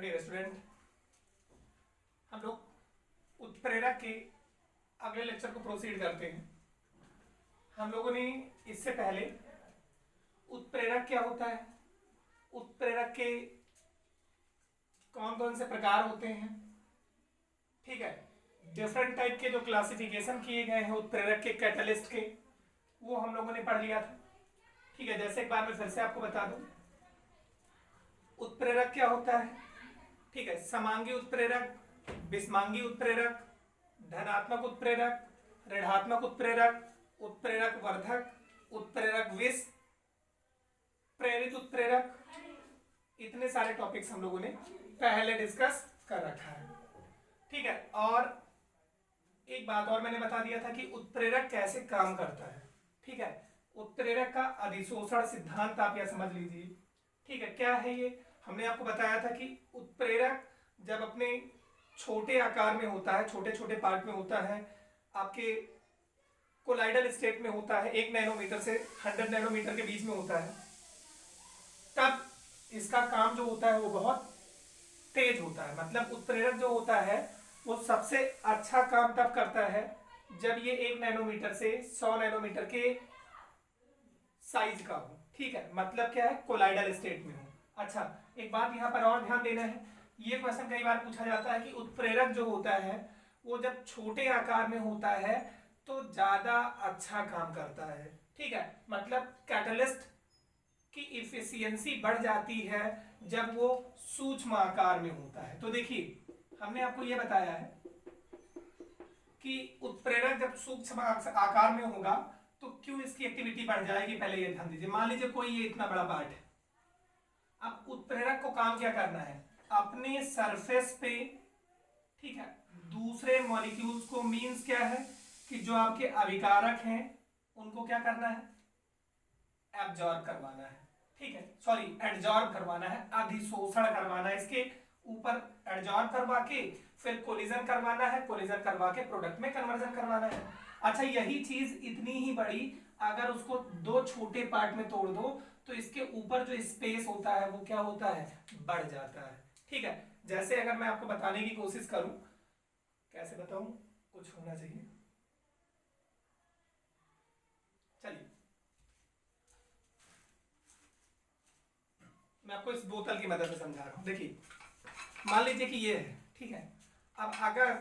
Dear student, हम लोग उत्प्रेरक के अगले लेक्चर को प्रोसीड करते हैं। हम लोगों ने इससे पहले उत्प्रेरक क्या होता है, उत्प्रेरक के कौन कौन से प्रकार होते हैं, ठीक है, डिफरेंट टाइप के जो क्लासिफिकेशन किए गए हैं उत्प्रेरक के कैटलिस्ट के, वो हम लोगों ने पढ़ लिया था। ठीक है, जैसे एक बार मैं फिर से आपको बता दूं, उत्प्रेरक क्या होता है। ठीक है, समांगी उत्प्रेरक, विषमांगी उत्प्रेरक, धनात्मक उत्प्रेरक, ऋणात्मक उत्प्रेरक, उत्प्रेरक वर्धक, उत्प्रेरक विष, प्रेरित उत्प्रेरक, इतने सारे टॉपिक्स हम लोगों ने पहले डिस्कस कर रखा है। ठीक है, और एक बात और मैंने बता दिया था कि उत्प्रेरक कैसे काम करता है। ठीक है, उत्प्रेरक का अधिशोषण सिद्धांत आप यह समझ लीजिए। ठीक है, क्या है ये, हमने आपको बताया था कि उत्प्रेरक जब अपने छोटे आकार में होता है, छोटे छोटे पार्ट में होता है, आपके कोलाइडल स्टेट में होता है, 1 नैनोमीटर से 100 नैनोमीटर के बीच में होता है, तब इसका काम जो होता है वो बहुत तेज होता है। मतलब उत्प्रेरक जो होता है वो सबसे अच्छा काम तब करता है जब ये 1 नैनोमीटर से 100 नैनोमीटर के साइज का हो। ठीक है, मतलब क्या है, कोलाइडल स्टेट में हो। अच्छा, एक बात यहाँ पर और ध्यान देना है, ये क्वेश्चन कई बार पूछा जाता है कि उत्प्रेरक जो होता है वो जब छोटे आकार में होता है तो ज्यादा अच्छा काम करता है। ठीक है, मतलब कैटलिस्ट की इफिशियंसी बढ़ जाती है जब वो सूक्ष्म आकार में होता है। तो देखिए, हमने आपको ये बताया है कि उत्प्रेरक जब सूक्ष्म आकार में होगा तो क्यों इसकी एक्टिविटी बढ़ जाएगी, पहले ये ध्यान दीजिए। मान लीजिए कोई ये इतना बड़ा पार्ट है, अब उत्प्रेरक को काम क्या करना है, अपने सरफेस पे, ठीक है, दूसरे मॉलिक्यूल्स को, मींस क्या है कि जो आपके अभिकारक हैं उनको क्या करना है, एब्जॉर्ब करवाना है। ठीक है, सॉरी, एडजॉर्ब करवाना है, अधिशोषण करवाना है, इसके ऊपर एडजॉर्ब करवा के फिर कोलिजन करवाना है, कोलिजन करवा के प्रोडक्ट में कन्वर्जन करवाना है। अच्छा, यही चीज इतनी ही बड़ी अगर उसको 2 छोटे पार्ट में तोड़ दो तो इसके ऊपर जो स्पेस होता है वो क्या होता है, बढ़ जाता है। ठीक है, जैसे अगर मैं आपको बताने की कोशिश करूं, कैसे बताऊं, कुछ होना चाहिए, चलिए मैं आपको इस बोतल की मदद से समझा रहा हूं। देखिए, मान लीजिए कि ये है, ठीक है, अब अगर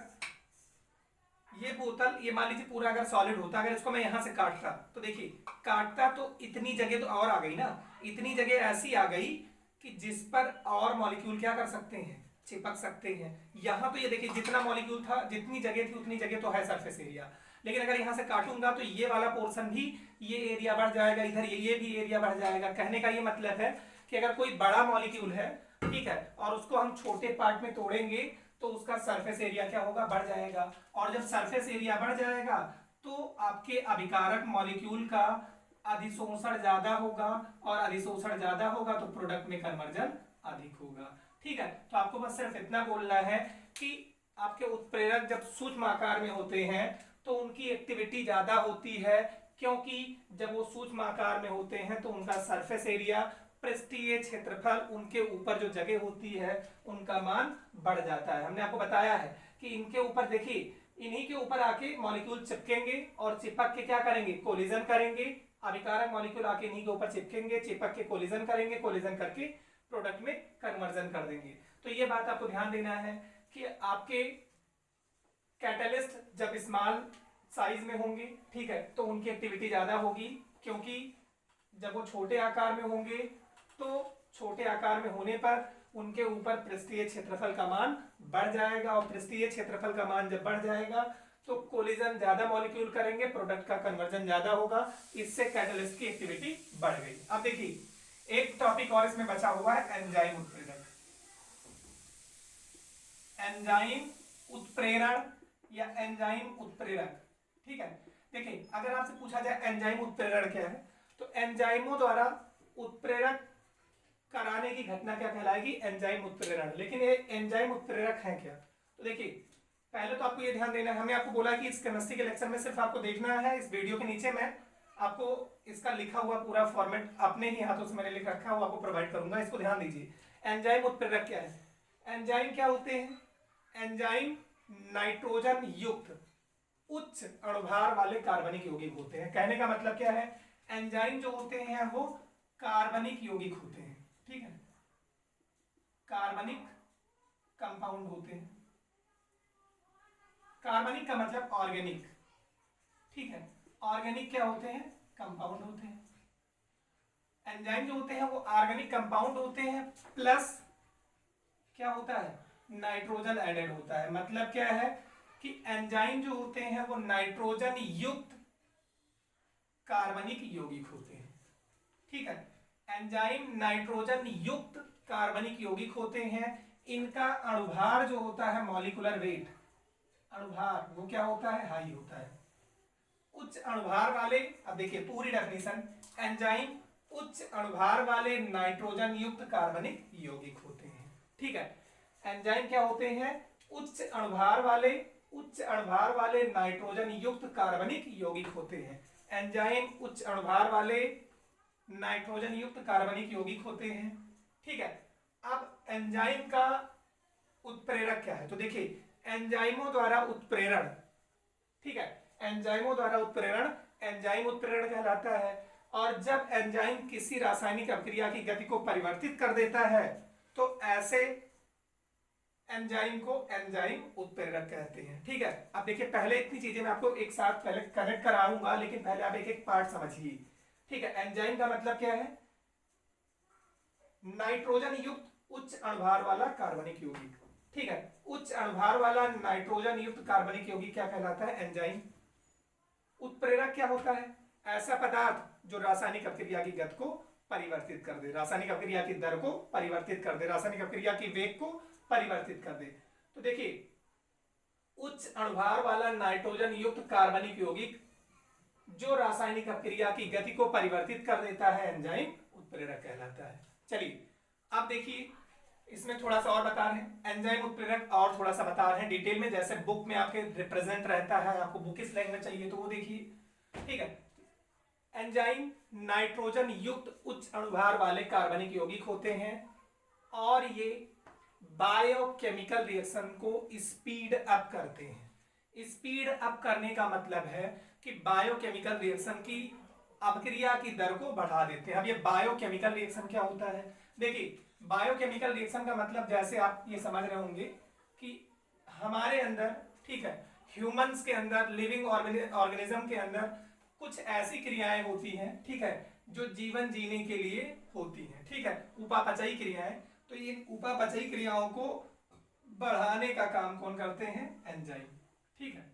ये बोतल, ये मान लीजिए पूरा अगर सॉलिड होता, अगर इसको मैं यहां से काटता, तो देखिए काटता तो इतनी जगह तो और आ गई ना, इतनी जगह ऐसी आ गई कि जिस पर और मॉलिक्यूल क्या कर सकते हैं, चिपक सकते हैं। यहां तो ये देखिए जितना मॉलिक्यूल था, जितनी जगह थी उतनी जगह तो है सरफेस एरिया, लेकिन अगर यहां से काटूंगा तो ये वाला पोर्शन भी, ये एरिया बढ़ जाएगा, इधर ये भी एरिया बढ़ जाएगा। कहने का ये मतलब है कि अगर कोई बड़ा मॉलिक्यूल है, ठीक है, और उसको हम छोटे पार्ट में तोड़ेंगे तो उसका सरफेस एरिया क्या होगा, बढ़ जाएगा, और जब सरफेस एरिया बढ़ जाएगा तो आपके अभिकारक मॉलिक्यूल का अधिशोषण ज्यादा होगा, और अधिशोषण ज्यादा होगा तो प्रोडक्ट में कन्वर्जन अधिक होगा। ठीक है, तो आपको बस सिर्फ इतना बोलना है कि आपके उत्प्रेरक जब सूक्ष्म आकार में होते हैं तो उनकी एक्टिविटी ज्यादा होती है, क्योंकि जब वो सूक्ष्म आकार में होते हैं तो उनका सरफेस एरिया, पृष्ठीय क्षेत्रफल, उनके ऊपर जो जगह होती है उनका मान बढ़ जाता है। हमने आपको बताया है कि इनके ऊपर देखिए, इन्हीं के ऊपर आके मॉलिक्यूल चिपकेंगे और चिपक के क्या करेंगे, कोलिजन करेंगे, अभिकारक मॉलिक्यूल आके इन्हीं के ऊपर चिपकेंगे, चिपक के कोलिजन करेंगे, कोलिजन करके प्रोडक्ट में कन्वर्जन कर देंगे। तो ये बात आपको ध्यान देना है कि आपके कैटलिस्ट जब स्मॉल साइज में होंगे, ठीक है, तो उनकी एक्टिविटी ज्यादा होगी, क्योंकि जब वो छोटे आकार में होंगे तो छोटे आकार में होने पर उनके ऊपर पृष्ठीय क्षेत्रफल का मान बढ़ जाएगा, और पृष्ठीय क्षेत्रफल का मान जब बढ़ जाएगा तो कोलिजन ज्यादा मॉलिक्यूल करेंगे, प्रोडक्ट का कन्वर्जन ज्यादा होगा, इससे कैटलिस्ट की एक्टिविटी बढ़ गई। अब देखिए एक टॉपिक और इसमें बचा हुआ है, एंजाइम उत्प्रेरक। एंजाइम उत्प्रेरण या एंजाइम उत्प्रेरक। ठीक है, देखिए अगर आपसे पूछा जाए एंजाइम उत्प्रेरण क्या है, तो एंजाइमों द्वारा उत्प्रेरक कराने की घटना क्या कहलाएगी, एंजाइम उत्प्रेरण। लेकिन ये एंजाइम उत्प्रेरक है क्या, तो देखिए पहले तो आपको ये ध्यान देना है, हमने आपको बोला कि इस केमिस्ट्री के लेक्चर में सिर्फ आपको देखना है, इस वीडियो के नीचे मैं आपको इसका लिखा हुआ पूरा फॉर्मेट अपने ही हाथों से मैंने लिख रखा है, वो आपको प्रोवाइड करूंगा, इसको ध्यान दीजिए। एंजाइम उत्प्रेरक क्या है, एंजाइम क्या होते हैं? एंजाइम नाइट्रोजन युक्त उच्च अणुभार वाले कार्बनिक यौगिक होते हैं। कहने का मतलब क्या है? एंजाइम जो होते हैं वो कार्बनिक यौगिक होते हैं, ठीक है, कार्बनिक कंपाउंड होते हैं। कार्बनिक का मतलब ऑर्गेनिक, ठीक है, ऑर्गेनिक क्या होते हैं? कंपाउंड होते हैं। एंजाइम जो होते हैं वो ऑर्गेनिक कंपाउंड होते हैं, प्लस क्या होता है? नाइट्रोजन एडेड होता है। मतलब क्या है कि एंजाइम जो होते हैं वो नाइट्रोजन युक्त कार्बनिक यौगिक होते हैं, ठीक है, एंजाइम नाइट्रोजन युक्त कार्बनिक यौगिक होते हैं। इनका अणुभार जो होता है, मॉलिक्यूलर वेट, अणुभार वो क्या होता है? हाई होता है। उच्च अणुभार वाले, अब देखिए पूरी डेफिनेशन, एंजाइम उच्च अणुभार वाले नाइट्रोजन युक्त कार्बनिक यौगिक होते हैं, ठीक है। एंजाइम क्या होते हैं? उच्च अणुभार वाले नाइट्रोजन युक्त कार्बनिक यौगिक होते हैं। एंजाइम उच्च अणुभार वाले नाइट्रोजन युक्त कार्बनिक यौगिक होते हैं, ठीक है। अब एंजाइम का उत्प्रेरक क्या है? तो देखिए एंजाइमों द्वारा उत्प्रेरण, ठीक है, एंजाइमों द्वारा उत्प्रेरण एंजाइम उत्प्रेरण कहलाता है। और जब एंजाइम किसी रासायनिक अभिक्रिया की गति को परिवर्तित कर देता है तो ऐसे एंजाइम को एंजाइम उत्प्रेरक कहते हैं, ठीक है। अब देखिए पहले इतनी चीजें मैं आपको एक साथ पहले कनेक्ट कराऊंगा, लेकिन पहले आप एक एक पार्ट समझिए, ठीक है। एंजाइम का मतलब क्या है? नाइट्रोजन युक्त उच्च अणुभार वाला कार्बनिक यौगिक, ठीक है। उच्च अणुभार वाला नाइट्रोजन युक्त कार्बनिक यौगिक क्या कहलाता है? एंजाइम। उत्प्रेरक क्या होता है? ऐसा पदार्थ जो रासायनिक अभिक्रिया की गति को परिवर्तित कर दे, रासायनिक अभिक्रिया की दर को परिवर्तित कर दे, रासायनिक अभिक्रिया की वेग को परिवर्तित कर दे। तो देखिए उच्च अणुभार वाला नाइट्रोजन युक्त कार्बनिक यौगिक जो रासायनिक अभिक्रिया की गति को परिवर्तित कर देता है, एंजाइम उत्प्रेरक कहलाता है। चलिए अब देखिए इसमें थोड़ा सा और बता रहे हैं, एंजाइम उत्प्रेरक और थोड़ा सा बता रहे हैं डिटेल में, जैसे बुक में आपके रिप्रेजेंट रहता है, आपको बुक स्लैंग में चाहिए तो वो देखिए, ठीक है। एंजाइम नाइट्रोजन युक्त उच्च अणुभार वाले कार्बनिक यौगिक होते हैं और ये बायोकेमिकल रिएक्शन को स्पीड अप करते हैं। स्पीड अप करने का मतलब है कि बायोकेमिकल रिएक्शन की अभिक्रिया की दर को बढ़ा देते हैं। अब ये बायोकेमिकल रिएक्शन क्या होता है? देखिए बायोकेमिकल रिएक्शन का मतलब जैसे आप ये समझ रहे होंगे कि हमारे अंदर, ठीक है, ह्यूमंस के अंदर, लिविंग ऑर्गेनिज्म के अंदर कुछ ऐसी क्रियाएं होती हैं, ठीक है, जो जीवन जीने के लिए होती हैं, ठीक है, उपापचयी क्रियाएं। तो इन उपापचयी क्रियाओं को बढ़ाने का काम कौन करते हैं? एंजाइम, ठीक है।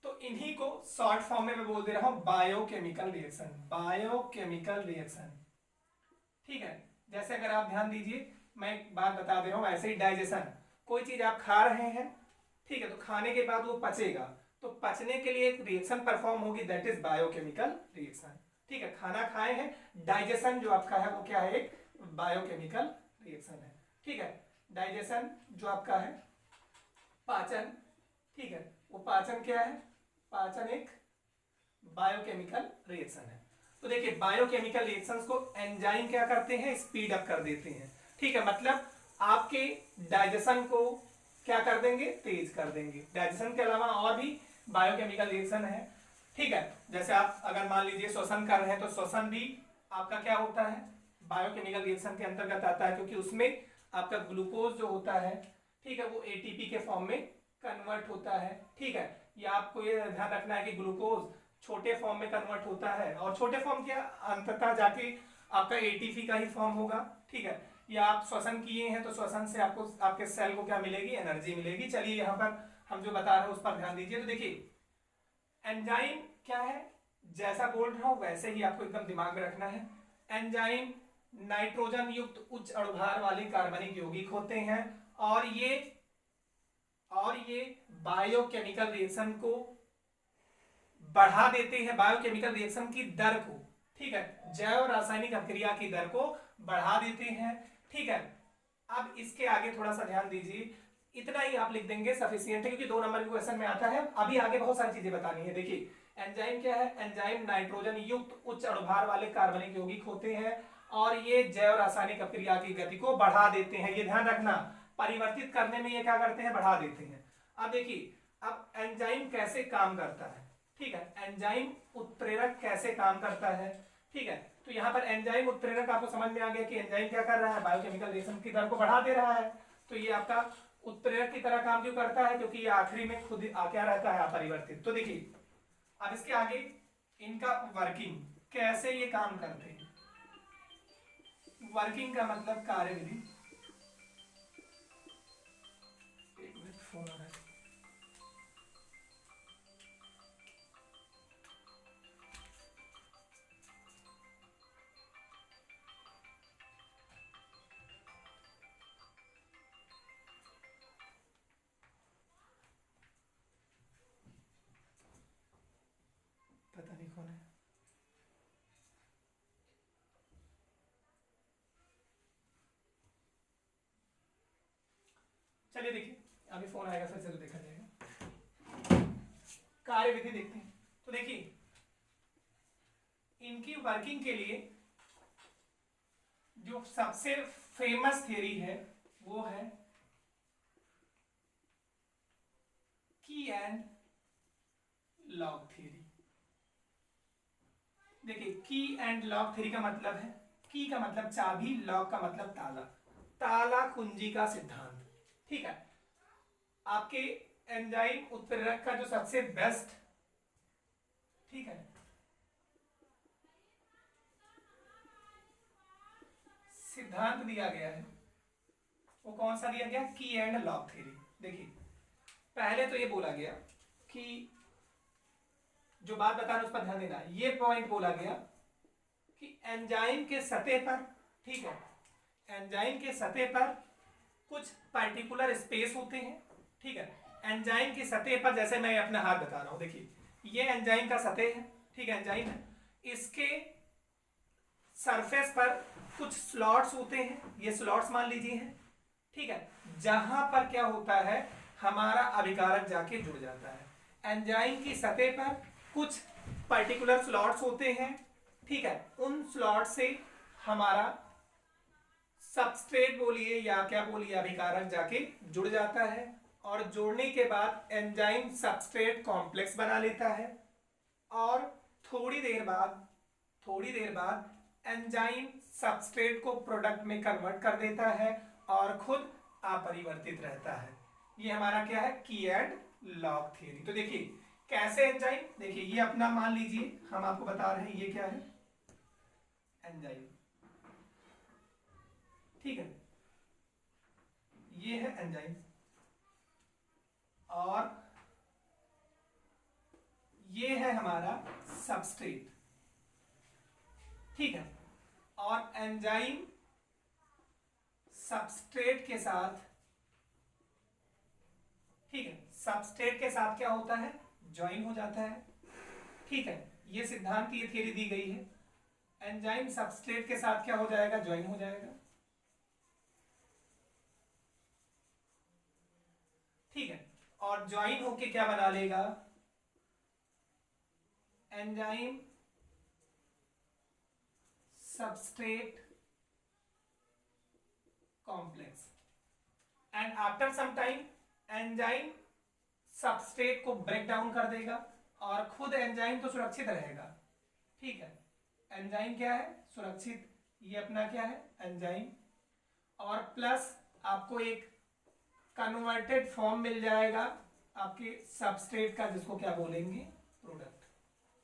तो इन्हीं को शॉर्ट फॉर्म में मैं बोल दे रहा हूं बायोकेमिकल रिएक्शन, बायोकेमिकल रिएक्शन, ठीक है। जैसे अगर आप ध्यान दीजिए, मैं एक बात बता दे रहा हूं, ऐसे ही डाइजेशन, कोई चीज आप खा रहे हैं, ठीक है, तो खाने के बाद वो पचेगा, तो पचने के लिए एक रिएक्शन परफॉर्म होगी, दैट इज बायोकेमिकल रिएक्शन, ठीक है। खाना खाए हैं, डाइजेशन जो आपका है वो क्या है? एक बायोकेमिकल रिएक्शन है, ठीक है। डाइजेशन जो आपका है, पाचन, ठीक है, वो पाचन क्या है? पाचन एक बायोकेमिकल रिएक्शन है। तो देखिए बायोकेमिकल रिएक्शंस को एंजाइम क्या करते हैं? स्पीड अप कर देते हैं, ठीक है। मतलब आपके डाइजेशन को क्या कर देंगे? तेज कर देंगे। डाइजेशन के अलावा और भी बायोकेमिकल रिएक्शन है, ठीक है। जैसे आप अगर मान लीजिए श्वसन कर रहे हैं तो श्वसन भी आपका क्या होता है? बायोकेमिकल रिएक्शन के अंतर्गत आता है, क्योंकि उसमें आपका ग्लूकोज जो होता है, ठीक है, वो एटीपी के फॉर्म में कन्वर्ट होता है, ठीक है। या आपको ये ध्यान रखना है कि ग्लूकोज छोटे फॉर्म में कन्वर्ट होता है, और छोटे फॉर्म क्या अंततः जाके आपका एटीपी का ही फॉर्म होगा, ठीक है। या आप श्वसन किए हैं तो श्वसन से आपको आपके सेल को क्या मिलेगी? एनर्जी मिलेगी। चलिए यहाँ पर हम जो बता रहे हैं उस पर ध्यान दीजिए। तो देखिए एंजाइम क्या है, जैसा बोल रहा हूं वैसे ही आपको एकदम दिमाग में रखना है। एंजाइम नाइट्रोजन युक्त उच्च अणुभार वाले कार्बनिक यौगिक होते हैं और ये बायोकेमिकल रिएक्शन को बढ़ा देते हैं, बायोकेमिकल रिएक्शन की दर को, ठीक है, जैव रासायनिक अभिक्रिया की दर को बढ़ा देते हैं, ठीक है। अब इसके आगे थोड़ा सा ध्यान दीजिए, इतना ही आप लिख देंगे सफिशिएंट है, क्योंकि 2 नंबर के क्वेश्चन में आता है। अभी आगे बहुत सारी चीजें बतानी है। देखिए एंजाइम क्या है? एंजाइम नाइट्रोजन युक्त उच्च अणुभार वाले कार्बनिक यौगिक होते हैं और ये जैव रासायनिक अभिक्रिया की गति को बढ़ा देते हैं। ये ध्यान रखना, परिवर्तित करने में ये क्या करते हैं, बढ़ा देते हैं। अब देखिए अब एंजाइम कैसे काम करता है, ठीक है, एंजाइम उत्प्रेरक कैसे काम करता है, ठीक है। तो यहाँ पर एंजाइम उत्प्रेरक आपको समझ में आ गया कि एंजाइम क्या कर रहा है, बायोकेमिकल रिएक्शन की दर को बढ़ा दे रहा है। तो ये आपका उत्प्रेरक की तरह काम क्यों करता है, क्योंकि ये आखिरी में खुद क्या रहता है, अपरिवर्तित। तो देखिए अब इसके आगे इनका वर्किंग कैसे ये काम करते हैं। वर्किंग का मतलब कार्यविधि, एक मिनट फोन आ रहा है। पता नहीं कौन है। चलिए देखिए अभी फोन आएगा फिर से तो देखा जाएगा। कार्यविधि देखते हैं। तो देखिए इनकी वर्किंग के लिए जो सबसे फेमस थ्योरी है वो है की एंड लॉग थ्योरी। देखिए की एंड लॉग थ्योरी का मतलब है, की का मतलब चाबी, लॉग का मतलब ताला, ताला कुंजी का सिद्धांत, ठीक है। आपके एंजाइम उत्प्रेरक का जो सबसे बेस्ट, ठीक है, सिद्धांत दिया गया है वो कौन सा दिया गया, की एंड लॉग थ्योरी। देखिए पहले तो ये बोला गया कि जो बात बता रहे उस पर ध्यान देना, ये पॉइंट बोला गया कि एंजाइम के सतह पर, ठीक है, एंजाइम के सतह पर कुछ पार्टिकुलर स्पेस होते हैं, ठीक है। एंजाइम की सतह पर जैसे मैं अपना हाथ बता रहा हूं, देखिए ये एंजाइम का सतह है, ठीक है, एंजाइम है, इसके सरफेस पर कुछ स्लॉट्स होते हैं, ये स्लॉट्स मान लीजिए हैं, ठीक है, जहां पर क्या होता है, हमारा अभिकारक जाके जुड़ जाता है। एंजाइम की सतह पर कुछ पर्टिकुलर स्लॉट्स होते हैं, ठीक है, उन स्लॉट से हमारा सबस्ट्रेट बोलिए या क्या बोलिए अभिकारक जाके जुड़ जाता है, और जोड़ने के बाद एंजाइम सबस्ट्रेट कॉम्प्लेक्स बना लेता है, और थोड़ी देर बाद एंजाइम सबस्ट्रेट को प्रोडक्ट में कन्वर्ट कर देता है और खुद अपरिवर्तित रहता है। ये हमारा क्या है, की एंड लॉग थ्योरी। तो देखिए कैसे एंजाइम, देखिए ये अपना मान लीजिए हम आपको बता रहे हैं ये क्या है, एंजाइम, ठीक है, ये है एंजाइम, और ये है हमारा सबस्ट्रेट, ठीक है। और एंजाइम सबस्ट्रेट के साथ, ठीक है, सबस्ट्रेट के साथ क्या होता है, ज्वाइन हो जाता है, ठीक है, ये सिद्धांत की ये थ्योरी दी गई है। एंजाइम सबस्ट्रेट के साथ क्या हो जाएगा, ज्वाइन हो जाएगा, ठीक है, और ज्वाइन होके क्या बना लेगा, enzyme substrate complex, and after some time enzyme substrate को ब्रेक डाउन कर देगा और खुद एंजाइम तो सुरक्षित रहेगा, ठीक है, एंजाइम क्या है, सुरक्षित, ये अपना क्या है एंजाइम, और प्लस आपको एक कन्वर्टेड फॉर्म मिल जाएगा आपके सबस्ट्रेट का, जिसको क्या बोलेंगे, प्रोडक्ट।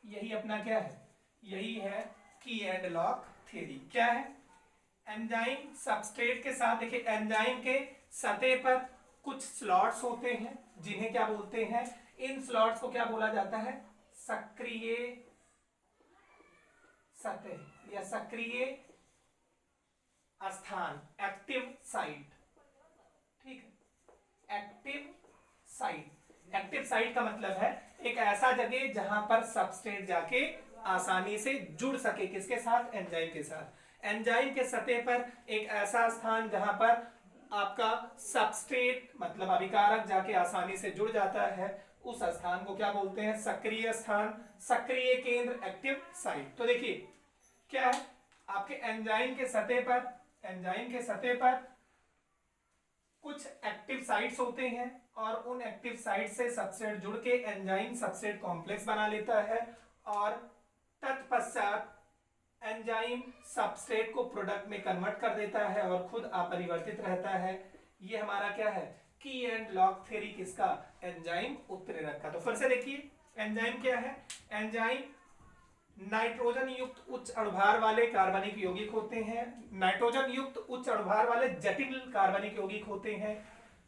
यही अपना क्या है, यही है की एंड लॉग थ्योरी। क्या है, एंजाइम सबस्ट्रेट के साथ, देखिए एंजाइम के सतह पर कुछ स्लॉट्स होते हैं जिन्हें क्या बोलते हैं, इन स्लॉट्स को क्या बोला जाता है, सक्रिय सतह या सक्रिय स्थान, एक्टिव साइट, ठीक है, एक्टिव साइट। एक्टिव साइट का मतलब है एक ऐसा जगह जहां पर सबस्ट्रेट जाके आसानी से जुड़ सके, किसके साथ, एंजाइम के साथ। एंजाइम के सतह पर एक ऐसा स्थान जहां पर आपका सबस्ट्रेट मतलब अभिकारक जाके आसानी से जुड़ जाता है, उस स्थान को क्या बोलते हैं, सक्रिय स्थान, सक्रिय केंद्र, एक्टिव साइट। तो देखिए क्या है, आपके एंजाइम के सतह पर कुछ एक्टिव साइट्स होते हैं और उन एक्टिव साइट से सबस्ट्रेट जुड़ के एंजाइम सबस्ट्रेट कॉम्प्लेक्स बना लेता है और तत्पश्चात एंजाइम सबस्ट्रेट को प्रोडक्ट में कन्वर्ट कर देता है और खुद अपरिवर्तित रहता है। ये हमारा क्या है, की एंड लॉग थ्योरी किसका, एंजाइम उत्प्रेरक का। तो फिर से देखिए एंजाइम क्या है, एंजाइम नाइट्रोजन युक्त उच्च अणुभार वाले कार्बनिक यौगिक होते हैं, नाइट्रोजन युक्त उच्च अणुभार वाले जटिल कार्बनिक यौगिक होते हैं,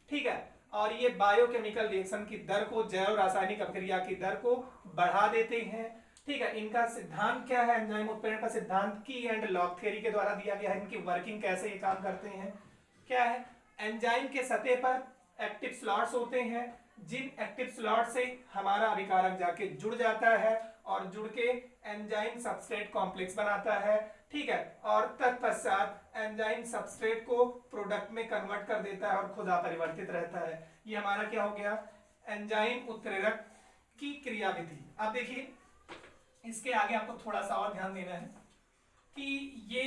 ठीक है। और ये बायोकेमिकल रिएक्शन की दर को, जैव रासायनिक अभिक्रिया की दर को बढ़ा देते हैं, ठीक है। इनका सिद्धांत क्या है, एंजाइम उत्प्रेरण का सिद्धांत की एंड लॉग थ्योरी के द्वारा दिया गया है। इनकी वर्किंग कैसे ये काम करते हैं, क्या है, एंजाइम के सतह पर एक्टिव स्लॉट्स होते हैं, जिन एक्टिव स्लॉट से हमारा अभिकारक जाके जुड़ जाता है और जुड़ के एंजाइम सबस्ट्रेट कॉम्प्लेक्स बनाता है, ठीक है। और तत्पश्चात एंजाइम सबस्ट्रेट को प्रोडक्ट में कन्वर्ट कर देता है और खुद अपरिवर्तित रहता है। ये हमारा क्या हो गया, एंजाइम उत्प्रेरक की क्रियाविधि। अब देखिए इसके आगे आपको थोड़ा सा और ध्यान देना है कि ये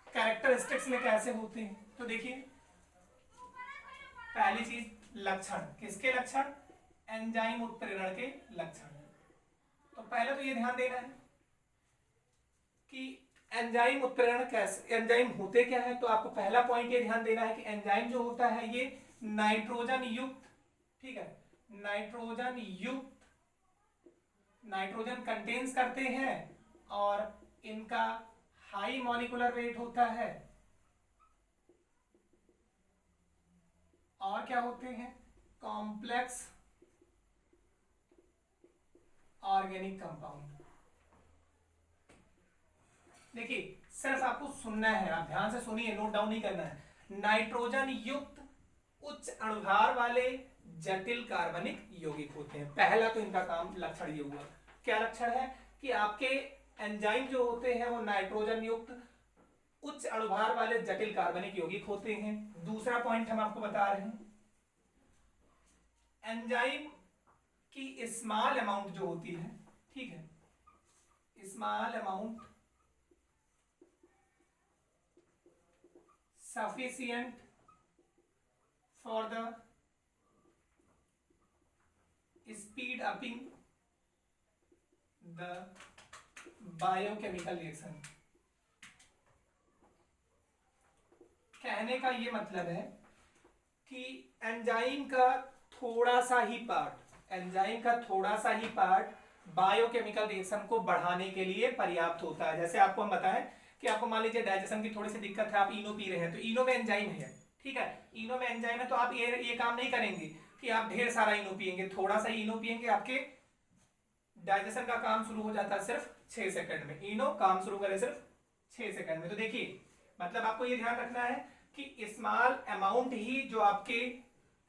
कैरेक्टरिस्टिक्स में कैसे होते हैं। तो देखिए पहली चीज लक्षण, किसके लक्षण, एंजाइम उत्प्रेरण के लक्षण। तो पहले तो ये ध्यान देना है कि एंजाइम उत्प्रेरण कैसे, एंजाइम होते क्या है। तो आपको पहला पॉइंट ये ध्यान देना है कि एंजाइम जो होता है ये नाइट्रोजन युक्त, ठीक है, नाइट्रोजन युक्त, नाइट्रोजन कंटेन्स करते हैं और इनका हाई मॉलिक्यूलर वेट होता है और क्या होते हैं, कॉम्प्लेक्स ऑर्गेनिक कंपाउंड। देखिए सिर्फ आपको सुनना है, आप ध्यान से सुनिए, नोट डाउन नहीं करना है। नाइट्रोजन युक्त उच्च अणुभार वाले जटिल कार्बनिक यौगिक होते हैं। पहला तो इनका काम लक्षण ये हुआ, क्या लक्षण है कि आपके एंजाइम जो होते हैं वो नाइट्रोजन युक्त उच्च अणुभार वाले जटिल कार्बनिक यौगिक होते हैं। दूसरा पॉइंट हम आपको बता रहे हैं, एंजाइम की स्मॉल अमाउंट जो होती है, ठीक है, small amount sufficient for the speed upping the biochemical reaction। कहने का ये मतलब है कि एंजाइम का थोड़ा सा ही पार्ट, एंजाइम का थोड़ा सा ही पार्ट बायोकेमिकल रिएक्शन को बढ़ाने के लिए पर्याप्त होता है। जैसे आपको हम बताएं कि आपको मान लीजिए डाइजेशन की थोड़ी सी दिक्कत है, आप इनो पी रहे हैं, तो इनो में एंजाइम है, ठीक है, इनो में एंजाइम है, तो आप ये काम नहीं करेंगे कि आप ढेर सारा इनो पिएंगे, थोड़ा सा इनो पिएंगे, आपके डाइजेशन का काम शुरू हो जाता है सिर्फ 6 सेकंड में। इनो काम शुरू करे सिर्फ 6 सेकंड में। तो देखिए मतलब आपको ये ध्यान रखना है कि स्मॉल अमाउंट ही जो आपके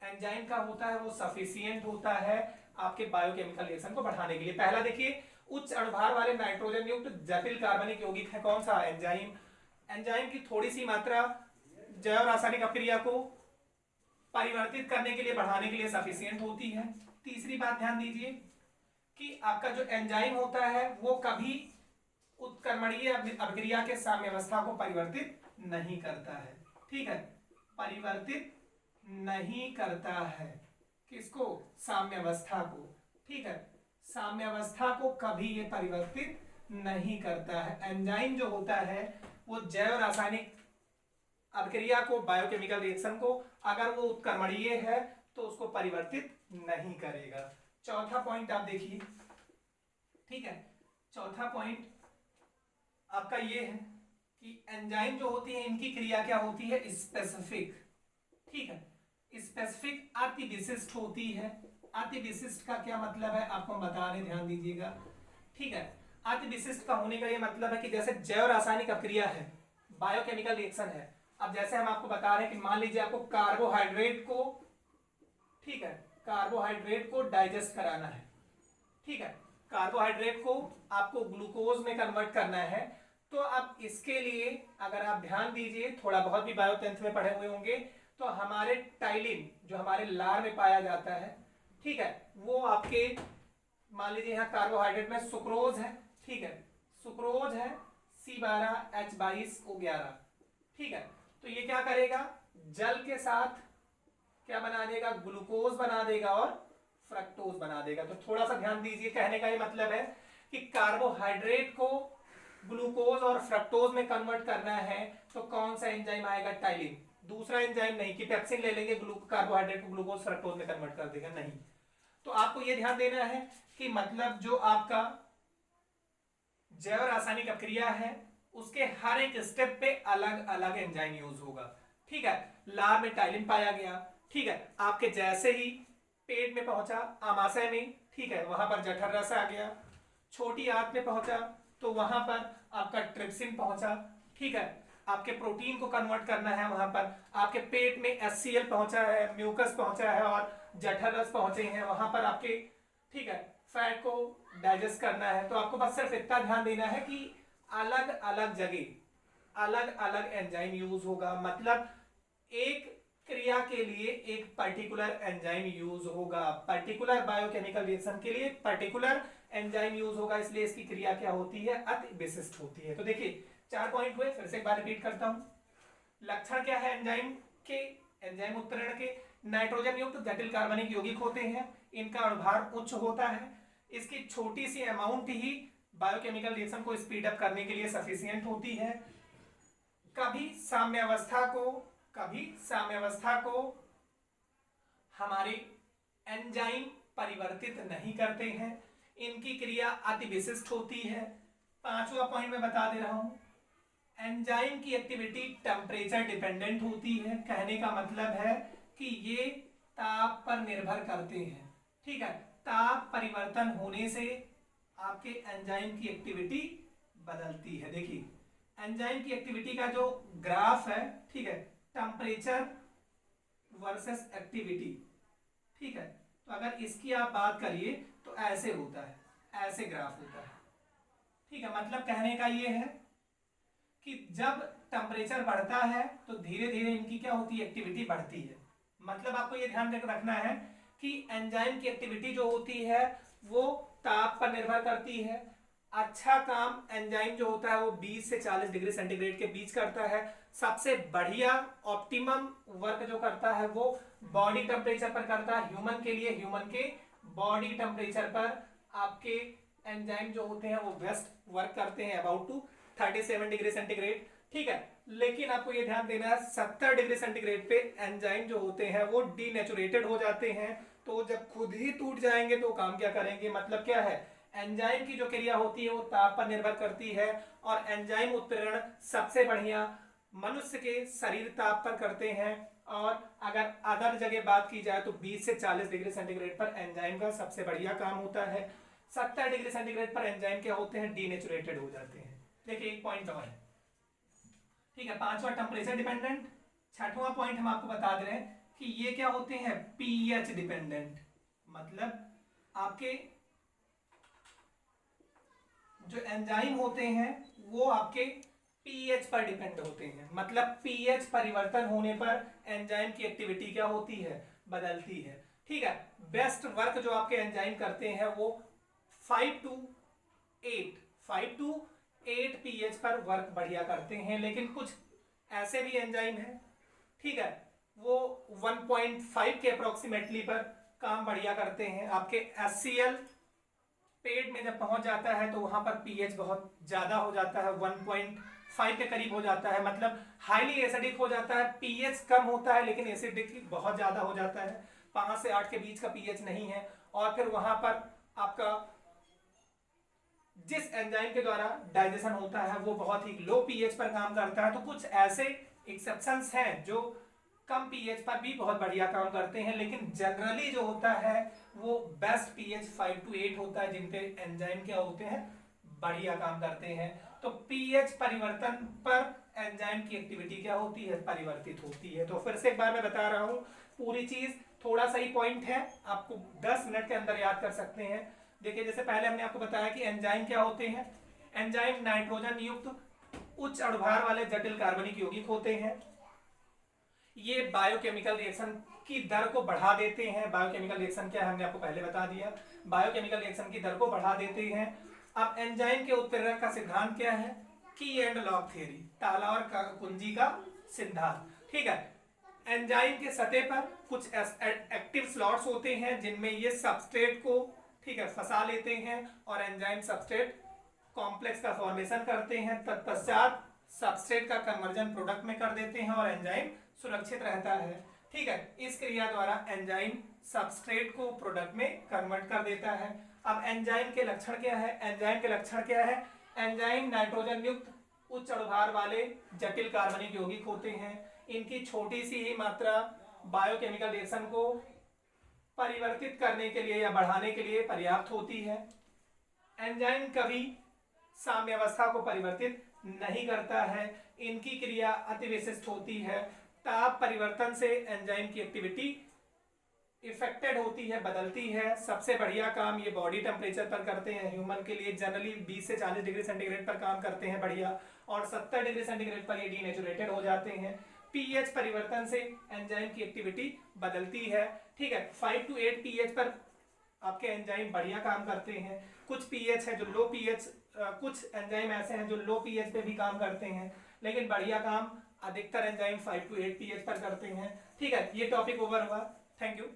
एंजाइम का होता है वो सफिशियंट होता है आपके बायोकेमिकल रिएक्शन को बढ़ाने के लिए। पहला देखिए उच्च अणुभार वाले नाइट्रोजन युक्त जटिल कार्बनिक यौगिक है कौन सा, एंजाइम। एंजाइम की थोड़ी सी मात्रा जैव रासायनिक अभिक्रिया को परिवर्तित करने के लिए, बढ़ाने के लिए सफिशियंट होती है। तीसरी बात ध्यान दीजिए कि आपका जो एंजाइम होता है वो कभी उत्क्रमणीय अभिक्रिया के साम्यावस्था को परिवर्तित नहीं करता है, ठीक है, परिवर्तित नहीं करता है, किसको, साम्यावस्था को, ठीक है, साम्यावस्था को कभी ये परिवर्तित नहीं करता है। एंजाइम जो होता है वो जैव रासायनिक अभिक्रिया को, बायोकेमिकल रिएक्शन को, अगर वो उत्क्रमणीय है तो उसको परिवर्तित नहीं करेगा। चौथा पॉइंट आप देखिए, ठीक है, चौथा पॉइंट आपका ये है कि एंजाइम जो होती है इनकी क्रिया क्या होती है, स्पेसिफिक, ठीक है, स्पेसिफिक अति विशिष्ट होती है। अति विशिष्ट का क्या मतलब है आपको बता रहे, ध्यान दीजिएगा, ठीक है। अति विशिष्ट का होने का ये मतलब है कि जैसे जैव रासायनिक अभिक्रिया है, बायोकेमिकल रिएक्शन है, अब जैसे हम आपको बता रहे हैं कि मान लीजिए आपको कार्बोहाइड्रेट को, ठीक है, कार्बोहाइड्रेट को डाइजेस्ट कराना है, ठीक है, कार्बोहाइड्रेट को आपको ग्लूकोज में कन्वर्ट करना है, तो अब इसके लिए अगर आप ध्यान दीजिए, थोड़ा बहुत भी बायोतंत्र में पढ़े हुए होंगे, तो हमारे टाइलिन जो हमारे लार में पाया जाता है, ठीक है, वो आपके मान लीजिए यहाँ कार्बोहाइड्रेट में सुक्रोज है, ठीक है, सुक्रोज है C12H22O11, ठीक है, तो ये क्या करेगा, जल के साथ क्या बना देगा, ग्लूकोज बना देगा और फ्रक्टोज बना देगा। तो थोड़ा सा ध्यान दीजिए, कहने का ये मतलब है कि कार्बोहाइड्रेट को ग्लूकोज और फ्रक्टोज में कन्वर्ट करना है तो कौन सा एंजाइम आएगा, टाइलिन। दूसरा एंजाइम नहीं कि पेप्सिन ले लेंगे कार्बोहाइड्रेट को ग्लूकोज फ्रक्टोज में कन्वर्ट कर देगा, नहीं। तो आपको यह ध्यान देना है कि मतलब जो आपका जैव रासायनिक अभिक्रिया है उसके हर एक स्टेप पे अलग अलग एंजाइम यूज होगा। ठीक है, लार में टाइलिन पाया गया, ठीक है, आपके जैसे ही पेट में पहुंचा आमाशय में, ठीक है, वहां पर जठर रस आ गया, छोटी आंत में पहुंचा तो वहां पर आपका ट्रिप्सिन पहुंचा, ठीक है, आपके प्रोटीन को कन्वर्ट करना है, वहां पर आपके पेट में HCl पहुंचा है, म्यूकस पहुंचा है और जठर रस पहुंचे हैं, वहां पर आपके, ठीक है, फैट को डाइजेस्ट करना है। तो आपको बस सिर्फ इतना ध्यान देना है कि अलग अलग जगह अलग अलग एंजाइम यूज होगा, मतलब एक क्रिया के लिए एक पर्टिकुलर एंजाइम यूज होगा, पर्टिकुलर बायोकेमिकल रिएक्शन के लिए पर्टिकुलर एंजाइम यूज होगा, इसलिए इसकी क्रिया क्या होती है, अति विशिष्ट होती है। तो देखिए 4 पॉइंट हुए, फिर से एक बार रिपीट करता हूं। लक्षण क्या है एंजाइम के, एंजाइम उत्प्रेरण के, नाइट्रोजन युक्त जटिल कार्बनिक यौगिक होते हैं, इनका अणुभार उच्च होता है, इसकी छोटी सी अमाउंट ही बायोकेमिकल रिएक्शन को स्पीड अप करने के लिए सफिशिएंट होती है, कभी साम्यावस्था को हमारे एंजाइम परिवर्तित नहीं करते हैं, इनकी क्रिया अति विशिष्ट होती है। 5वां पॉइंट मैं बता दे रहा हूं, एंजाइम की एक्टिविटी टेम्परेचर डिपेंडेंट होती है, कहने का मतलब है कि ये ताप पर निर्भर करते हैं, ठीक है, ताप परिवर्तन होने से आपके एंजाइम की एक्टिविटी बदलती है। देखिए एंजाइम की एक्टिविटी का जो ग्राफ है, ठीक है, टेम्परेचर वर्सेस एक्टिविटी, ठीक है, तो अगर इसकी आप बात करिए तो ऐसे होता है, ऐसे ग्राफ होता है, ठीक है, मतलब कहने का ये है कि जब टेम्परेचर बढ़ता है तो धीरे धीरे इनकी क्या होती है, एक्टिविटी बढ़ती है। मतलब आपको ये ध्यान रखना है कि एंजाइम की एक्टिविटी जो होती है वो ताप पर निर्भर करती है। अच्छा काम एंजाइम जो होता है वो 20 से 40 डिग्री सेंटीग्रेड के बीच करता है। सबसे बढ़िया ऑप्टिमम वर्क जो करता है वो बॉडी टेम्परेचर पर करता है। ह्यूमन के लिए ह्यूमन के बॉडी टेम्परेचर पर आपके एंजाइम जो होते हैं वो बेस्ट वर्क करते हैं, अबाउट टू 37 डिग्री सेंटीग्रेड, ठीक है। लेकिन आपको ये ध्यान देना है 70 डिग्री सेंटीग्रेड पे एंजाइम जो होते हैं वो डीनेचुरेटेड हो जाते हैं, तो जब खुद ही टूट जाएंगे तो काम क्या करेंगे, मतलब क्या है, एंजाइम की जो क्रिया होती है वो ताप पर निर्भर करती है और एंजाइम उत्प्रेरण सबसे बढ़िया मनुष्य के शरीर ताप पर करते हैं। और अगर अदर जगह बात की जाए तो 20 से 40 डिग्री सेंटीग्रेड पर एंजाइम का सबसे बढ़िया काम होता है। 70 डिग्री सेंटीग्रेड पर एंजाइम क्या होते हैं, डीनेचुरेटेड हो जाते हैं। देखिए एक पॉइंट और है, ठीक है, 5वां टेम्परेचर डिपेंडेंट। 6वां पॉइंट हम आपको बता दे रहे हैं कि ये क्या होते हैं, पीएच डिपेंडेंट, मतलब आपके जो एंजाइम होते हैं वो आपके पीएच पर डिपेंड होते हैं, मतलब पीएच परिवर्तन होने पर एंजाइम की एक्टिविटी क्या होती है, बदलती है, ठीक है। बेस्ट वर्क जो आपके एंजाइम करते हैं वो 5 to 8 पीएच पर वर्क बढ़िया करते हैं। लेकिन कुछ ऐसे भी एंजाइम हैं, ठीक है, वो 1.5 के अप्रोक्सीमेटली पर काम बढ़िया करते हैं। आपके HCl पेट में जब पहुंच जाता है तो वहां पर पीएच बहुत ज्यादा हो जाता है, 1.5 के करीब हो जाता है, मतलब हाईली एसिडिक हो जाता है। पीएच कम होता है लेकिन एसिडिक बहुत ज्यादा हो जाता है, 5 से 8 के बीच का पीएच नहीं है। और फिर वहां पर आपका जिस एंजाइम के द्वारा डाइजेशन होता है वो बहुत ही लो पीएच पर काम करता है। तो कुछ ऐसे एक्सेप्शंस हैं जो कम पीएच पर भी बहुत बढ़िया काम करते हैं, लेकिन जनरली जो होता है वो बेस्ट पीएच 5 to 8 होता है, जिनके एंजाइम क्या होते हैं, बढ़िया काम करते हैं। तो पीएच परिवर्तन पर एंजाइम की एक्टिविटी क्या होती है, परिवर्तित होती है। तो फिर से एक बार मैं बता रहा हूं, पूरी चीज थोड़ा सा ही पॉइंट है, आपको 10 मिनट के अंदर याद कर सकते हैं। देखिए जैसे पहले हमने आपको बताया कि एंजाइम क्या होते हैं, एंजाइम नाइट्रोजन युक्त उच्च अणुभार वाले जटिल कार्बनिक यौगिक होते हैं। ये बायोकेमिकल रिएक्शन की दर को बढ़ा देते हैं। बायोकेमिकल रिएक्शन क्या है हमने आपको पहले बता दिया, बायोकेमिकल रिएक्शन की दर को बढ़ा देते हैं। अब एंजाइम के उत्प्रेरक का सिद्धांत क्या है, की एंड लॉग थ्योरी, ताला और कुंजी का सिद्धांत, ठीक है। एंजाइम के सतह पर कुछ एक्टिव स्लॉट्स होते हैं जिनमें ये सबस्ट्रेट को, ठीक है, फंसा लेते हैं और एंजाइम सबस्ट्रेट कॉम्प्लेक्स का फॉर्मेशन करते हैं। तत्पश्चात सबस्ट्रेट का कन्वर्जन प्रोडक्ट में कर देते हैं और एंजाइम सुरक्षित रहता है। ठीक है, इस क्रिया द्वारा एंजाइम सबस्ट्रेट को प्रोडक्ट में कन्वर्ट कर देता है। अब एंजाइम के लक्षण क्या है? एंजाइम के लक्षण क्या है? एंजाइम नाइट्रोजन युक्त उच्च अणुभार वाले जटिल कार्बनिक यौगिक होते हैं। इनकी छोटी सी ही मात्रा बायोकेमिकल रिएक्शन को परिवर्तित करने के लिए या बढ़ाने के लिए पर्याप्त होती है। एंजाइम कभी साम्यावस्था को परिवर्तित नहीं करता है। इनकी क्रिया अति विशिष्ट होती है। ताप परिवर्तन से एंजाइम की एक्टिविटी इफेक्टेड होती है, बदलती है। सबसे बढ़िया काम ये बॉडी टेम्परेचर पर करते हैं। ह्यूमन के लिए जनरली 20 से 40 डिग्री सेंटीग्रेड पर काम करते हैं बढ़िया, और 70 डिग्री सेंटीग्रेड पर ये डीनेचुरेटेड हो जाते हैं। पीएच परिवर्तन से एंजाइम की एक्टिविटी बदलती है। ठीक है, 5 to 8 पीएच पर आपके एंजाइम बढ़िया काम करते हैं। कुछ पीएच है जो लो पीएच, कुछ एंजाइम ऐसे हैं जो लो पीएच पे भी काम करते हैं, लेकिन बढ़िया काम अधिकतर एंजाइम 5 to 8 पीएच पर करते हैं। ठीक है, ये टॉपिक ओवर हुआ। Thank you.